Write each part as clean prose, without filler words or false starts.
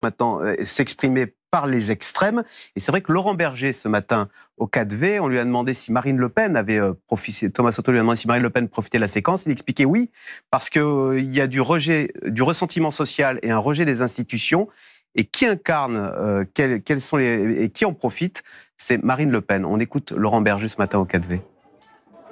maintenant s'exprimer par les extrêmes. Et c'est vrai que Laurent Berger, ce matin, au 4V, on lui a demandé si Marine Le Pen avait profité, Thomas Soto lui a demandé si Marine Le Pen profitait de la séquence. Il expliquait oui, parce qu'il y a du rejet, du ressentiment social et un rejet des institutions. Et qui incarne, quels sont et qui en profite, c'est Marine Le Pen. On écoute Laurent Berger ce matin au 4V.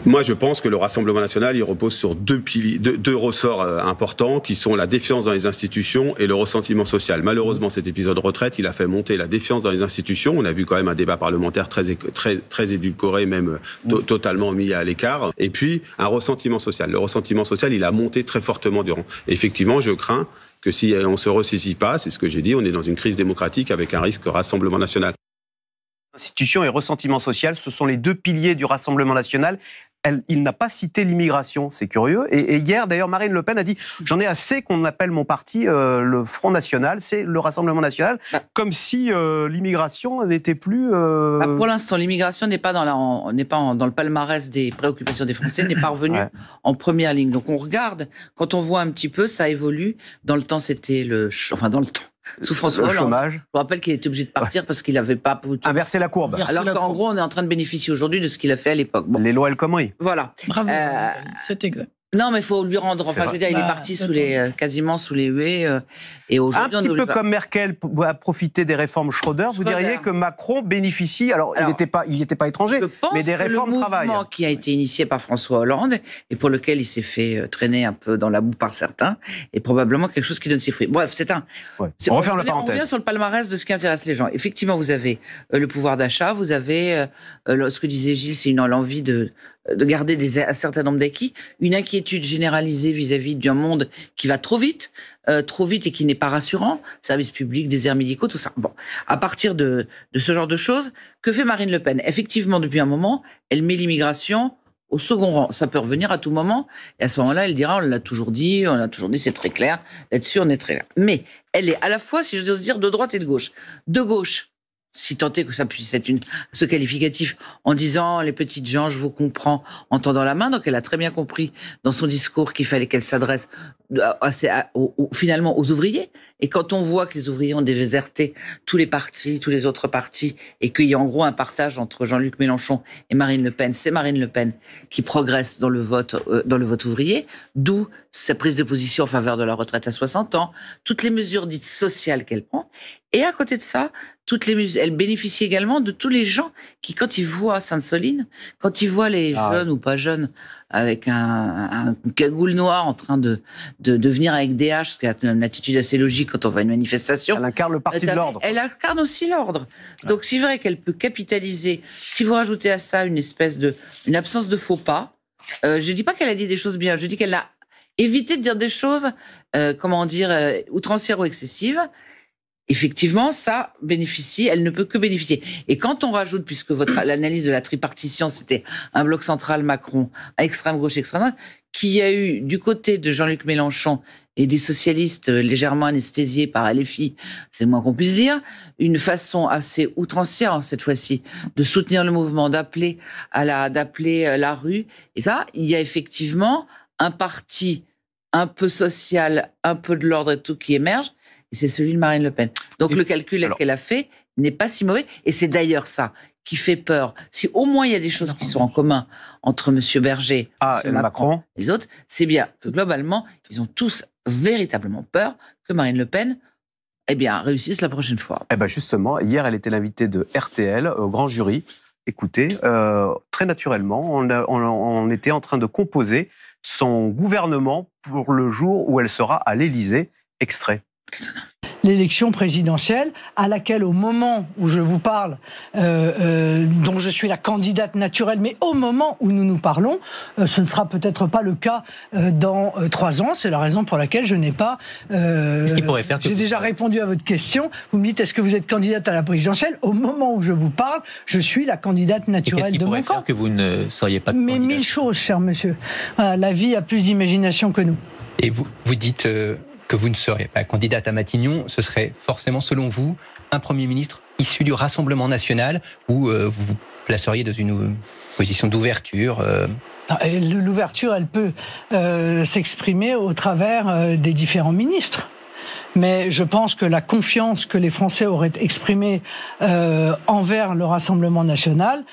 Moi, je pense que le Rassemblement national, il repose sur deux ressorts importants, qui sont la défiance dans les institutions et le ressentiment social. Malheureusement, cet épisode retraite, il a fait monter la défiance dans les institutions. On a vu quand même un débat parlementaire très édulcoré, même totalement mis à l'écart. Et puis, un ressentiment social. Le ressentiment social, il a monté très fortement durant. Et effectivement, je crains que si on ne se ressaisit pas, c'est ce que j'ai dit, on est dans une crise démocratique avec un risque Rassemblement national. Institutions et ressentiment social, ce sont les deux piliers du Rassemblement national. Il n'a pas cité l'immigration, c'est curieux. Et hier, d'ailleurs, Marine Le Pen a dit « J'en ai assez qu'on appelle mon parti le Front National, c'est le Rassemblement National », comme si l'immigration n'était plus... Pour l'instant, l'immigration n'est pas dans le palmarès des préoccupations des Français, n'est pas revenue en première ligne. Donc on regarde, quand on voit un petit peu, ça évolue. Dans le temps, c'était sous François Hollande. Chômage. Je vous rappelle qu'il était obligé de partir parce qu'il n'avait pas... Inverser la courbe. Alors qu'en gros, on est en train de bénéficier aujourd'hui de ce qu'il a fait à l'époque. Bon. Les lois El Khomri. Voilà. Bravo, c'est exact. Non, mais il faut lui rendre... Enfin, je veux dire, il est parti quasiment sous les huées. Et aujourd'hui, un petit peu comme Merkel a profité des réformes Schröder, vous diriez que Macron bénéficie... Alors il n'était pas étranger, mais des réformes travail. Le mouvement qui a été initié par François Hollande et pour lequel il s'est fait traîner un peu dans la boue par certains, est probablement quelque chose qui donne ses fruits. Bref, c'est un... Ouais. On referme la parenthèse. On revient sur le palmarès de ce qui intéresse les gens. Effectivement, vous avez le pouvoir d'achat, vous avez ce que disait Gilles, c'est l'envie de garder un certain nombre d'acquis, une inquiétude généralisée vis-à-vis d'un monde qui va trop vite et qui n'est pas rassurant, services publics, déserts médicaux, tout ça. Bon, à partir de ce genre de choses, que fait Marine Le Pen? Effectivement, depuis un moment, elle met l'immigration au second rang. Ça peut revenir à tout moment, et à ce moment-là, elle dira, on l'a toujours dit, c'est très clair, là-dessus, on est très clair. Mais elle est à la fois, si j'ose dire, de droite et de gauche. De gauche, si tant est que ça puisse être ce qualificatif, en disant les petites gens, je vous comprends, en tendant la main. Donc elle a très bien compris dans son discours qu'il fallait qu'elle s'adresse finalement aux ouvriers. Et quand on voit que les ouvriers ont déserté tous les autres partis, et qu'il y a en gros un partage entre Jean-Luc Mélenchon et Marine Le Pen, c'est Marine Le Pen qui progresse dans le vote ouvrier, d'où sa prise de position en faveur de la retraite à 60 ans, toutes les mesures dites sociales qu'elle prend. Et à côté de ça, elle bénéficie également de tous les gens qui, quand ils voient Sainte-Soline, quand ils voient les jeunes ou pas jeunes avec un cagoule noir en train de venir avec des haches, ce qui est une attitude assez logique quand on voit une manifestation. Elle incarne le parti de l'ordre. Elle incarne aussi l'ordre. Donc c'est vrai qu'elle peut capitaliser. Si vous rajoutez à ça une absence de faux pas, je dis pas qu'elle a dit des choses bien, je dis qu'elle a évité de dire des choses, outrancières ou excessives. Effectivement, ça bénéficie, elle ne peut que bénéficier. Et quand on rajoute, puisque l'analyse de la tripartition, c'était un bloc central Macron, à extrême gauche, extrême droite, qu'il y a eu du côté de Jean-Luc Mélenchon et des socialistes légèrement anesthésiés par LFI, c'est le moins qu'on puisse dire, une façon assez outrancière, cette fois-ci, de soutenir le mouvement, d'appeler la rue. Et ça, il y a effectivement un parti un peu social, un peu de l'ordre et tout qui émerge, et c'est celui de Marine Le Pen. Donc le calcul qu'elle a fait n'est pas si mauvais, et c'est d'ailleurs ça qui fait peur. Si au moins il y a des choses qui sont en commun entre M. Berger et Macron et les autres, c'est bien que globalement, ils ont tous véritablement peur que Marine Le Pen réussisse la prochaine fois. Justement, hier, elle était l'invitée de RTL au grand jury. Écoutez, très naturellement, on était en train de composer son gouvernement pour le jour où elle sera à l'Élysée. Extrait. L'élection présidentielle, à laquelle, au moment où je vous parle, dont je suis la candidate naturelle, mais au moment où nous nous parlons, ce ne sera peut-être pas le cas dans 3 ans. C'est la raison pour laquelle je n'ai pas... Qu'est-ce qu'il pourrait faire J'ai déjà répondu à votre question. Vous me dites, est-ce que vous êtes candidate à la présidentielle? Au moment où je vous parle, je suis la candidate naturelle de mon camp. Qu'est-ce qui pourrait faire que vous ne seriez pas Mais candidate? 1000 choses, cher monsieur. Voilà, la vie a plus d'imagination que nous. Et vous dites... que vous ne serez pas candidate à Matignon, ce serait forcément, selon vous, un Premier ministre issu du Rassemblement national, où vous vous placeriez dans une position d'ouverture L'ouverture, elle peut s'exprimer au travers des différents ministres. mais je pense que la confiance que les Français auraient exprimée envers le Rassemblement national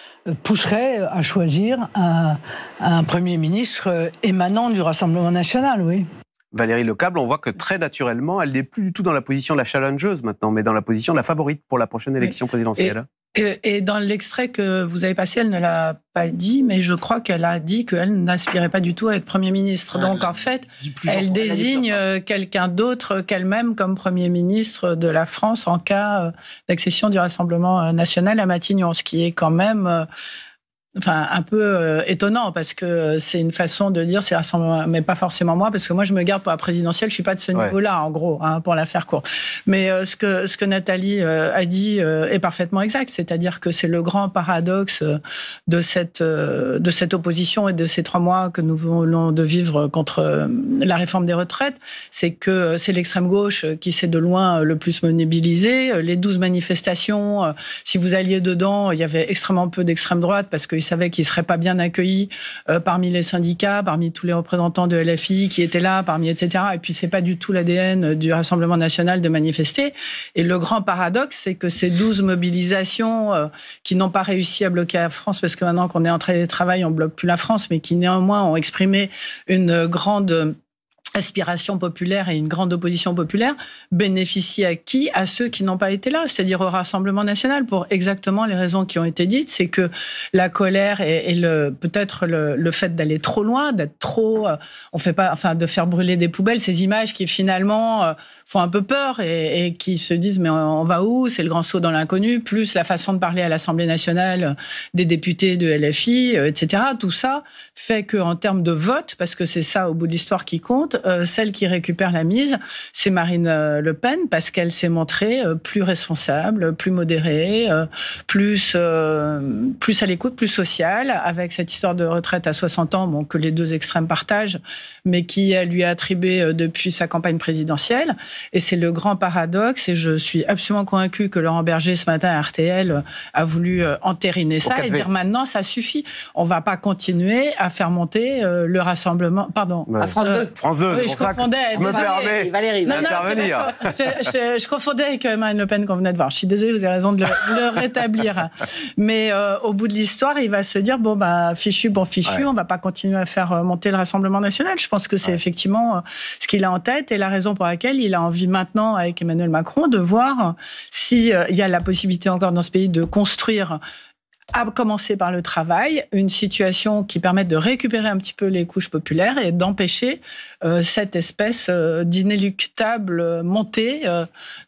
pousserait à choisir un Premier ministre émanant du Rassemblement national, oui. Valérie Lecable, on voit que très naturellement, elle n'est plus du tout dans la position de la challengeuse maintenant, mais dans la position de la favorite pour la prochaine élection présidentielle. Et dans l'extrait que vous avez passé, elle ne l'a pas dit, mais je crois qu'elle a dit qu'elle n'aspirait pas du tout à être Premier ministre. Donc en fait, elle désigne quelqu'un d'autre qu'elle-même comme Premier ministre de la France en cas d'accession du Rassemblement national à Matignon, ce qui est quand même... un peu étonnant, parce que c'est une façon de dire c'est Rassemblement, mais pas forcément moi, parce que moi je me garde pour la présidentielle, je suis pas de ce niveau-là en gros, pour la faire courte. Mais ce que Nathalie a dit est parfaitement exact, c'est-à-dire que c'est le grand paradoxe de cette opposition et de ces 3 mois que nous venons de vivre contre la réforme des retraites, c'est que c'est l'extrême gauche qui s'est de loin le plus mobilisé. Les 12 manifestations, si vous alliez dedans, il y avait extrêmement peu d'extrême droite, parce qu'ils savaient qu'ils ne seraient pas bien accueillis parmi les syndicats, parmi tous les représentants de LFI qui étaient là, etc. Et puis, c'est pas du tout l'ADN du Rassemblement national de manifester. Et le grand paradoxe, c'est que ces 12 mobilisations qui n'ont pas réussi à bloquer la France, parce que maintenant qu'on est en télétravail, on bloque plus la France, mais qui néanmoins ont exprimé une grande aspiration populaire et une grande opposition populaire, bénéficie à qui? À ceux qui n'ont pas été là, c'est-à-dire au Rassemblement national, pour exactement les raisons qui ont été dites. C'est que la colère et peut-être le fait d'aller trop loin, d'être trop, de faire brûler des poubelles, ces images qui finalement font un peu peur et qui se disent mais on va où? C'est le grand saut dans l'inconnu, plus la façon de parler à l'Assemblée nationale des députés de LFI, etc. Tout ça fait qu'en termes de vote, parce que c'est ça au bout de l'histoire qui compte, celle qui récupère la mise, c'est Marine Le Pen, parce qu'elle s'est montrée plus responsable, plus modérée, plus à l'écoute, plus sociale, avec cette histoire de retraite à 60 ans, que les deux extrêmes partagent, mais qui lui a attribué depuis sa campagne présidentielle. Et c'est le grand paradoxe, et je suis absolument convaincue que Laurent Berger, ce matin à RTL, a voulu entériner ça et dire maintenant, ça suffit. On ne va pas continuer à faire monter le Rassemblement... Pardon. Ouais. À France 2. France 2, oui, je confondais. je me permets Valérie, d'intervenir. Je confondais avec Marine Le Pen qu'on venait de voir. Je suis désolée, vous avez raison de le rétablir. Mais au bout de l'histoire, il va se dire, fichu pour fichu, on va pas continuer à faire monter le Rassemblement national. Je pense que c'est effectivement ce qu'il a en tête et la raison pour laquelle il a envie maintenant, avec Emmanuel Macron, de voir s'il y a la possibilité encore dans ce pays de construire, à commencer par le travail, une situation qui permette de récupérer un petit peu les couches populaires et d'empêcher cette espèce d'inéluctable montée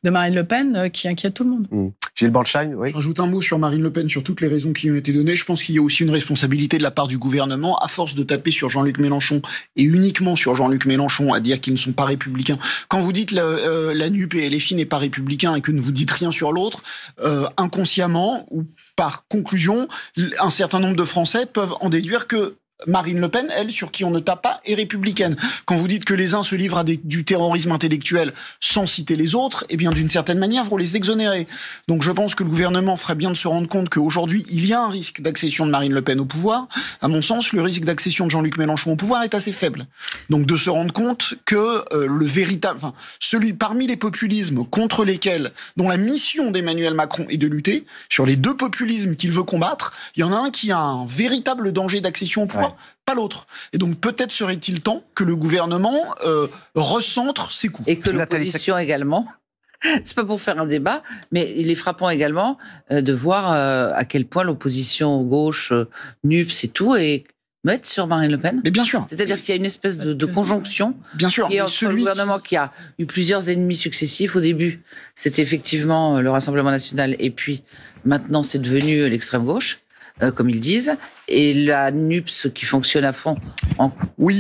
de Marine Le Pen qui inquiète tout le monde. Gilles Bornstein, oui. Je rajoute un mot sur Marine Le Pen, sur toutes les raisons qui ont été données. Je pense qu'il y a aussi une responsabilité de la part du gouvernement, à force de taper sur Jean-Luc Mélenchon, et uniquement sur Jean-Luc Mélenchon, à dire qu'ils ne sont pas républicains. Quand vous dites la NUP et LFI n'est pas républicain et que ne vous dites rien sur l'autre, inconsciemment ou par conclusion, un certain nombre de Français peuvent en déduire que Marine Le Pen, elle, sur qui on ne tape pas, est républicaine. Quand vous dites que les uns se livrent à du terrorisme intellectuel sans citer les autres, eh bien, d'une certaine manière, vous les exonérez. Donc, je pense que le gouvernement ferait bien de se rendre compte qu'aujourd'hui, il y a un risque d'accession de Marine Le Pen au pouvoir. À mon sens, le risque d'accession de Jean-Luc Mélenchon au pouvoir est assez faible. Donc, de se rendre compte que celui parmi les populismes contre lesquels, dont la mission d'Emmanuel Macron est de lutter, sur les deux populismes qu'il veut combattre, il y en a un qui a un véritable danger d'accession au pouvoir. Pas l'autre. Et donc peut-être serait-il temps que le gouvernement recentre ses coups. Et que l'opposition également. C'est pas pour faire un débat, mais il est frappant également de voir à quel point l'opposition gauche, NUPS et tout, est mettre sur Marine Le Pen. Mais bien sûr. C'est-à-dire qu'il y a une espèce de conjonction. Bien sûr. Et entre le gouvernement qui a eu plusieurs ennemis successifs. Au début, c'était effectivement le Rassemblement national, et puis maintenant c'est devenu l'extrême gauche. Comme ils disent, et la NUPS qui fonctionne à fond en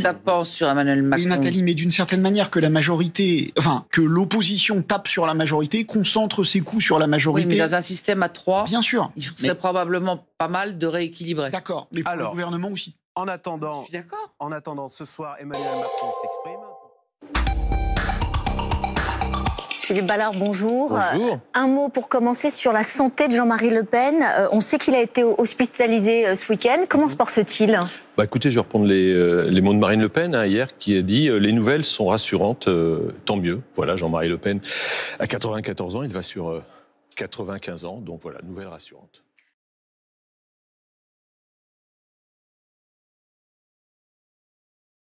tapant sur Emmanuel Macron. Oui, Nathalie, mais d'une certaine manière que que l'opposition tape sur la majorité, concentre ses coups sur la majorité. Oui, mais dans un système à 3, bien sûr, il serait probablement pas mal de rééquilibrer. D'accord, mais pour le gouvernement aussi. En attendant, je suis d'accord. En attendant, ce soir, Emmanuel Macron s'exprime. Philippe Ballard, bonjour. Bonjour. Un mot pour commencer sur la santé de Jean-Marie Le Pen. On sait qu'il a été hospitalisé ce week-end. Comment se porte-t-il ? Écoutez, je vais reprendre les mots de Marine Le Pen hier, qui a dit « Les nouvelles sont rassurantes, tant mieux ». Voilà, Jean-Marie Le Pen a 94 ans, il va sur 95 ans, donc voilà, nouvelle rassurante.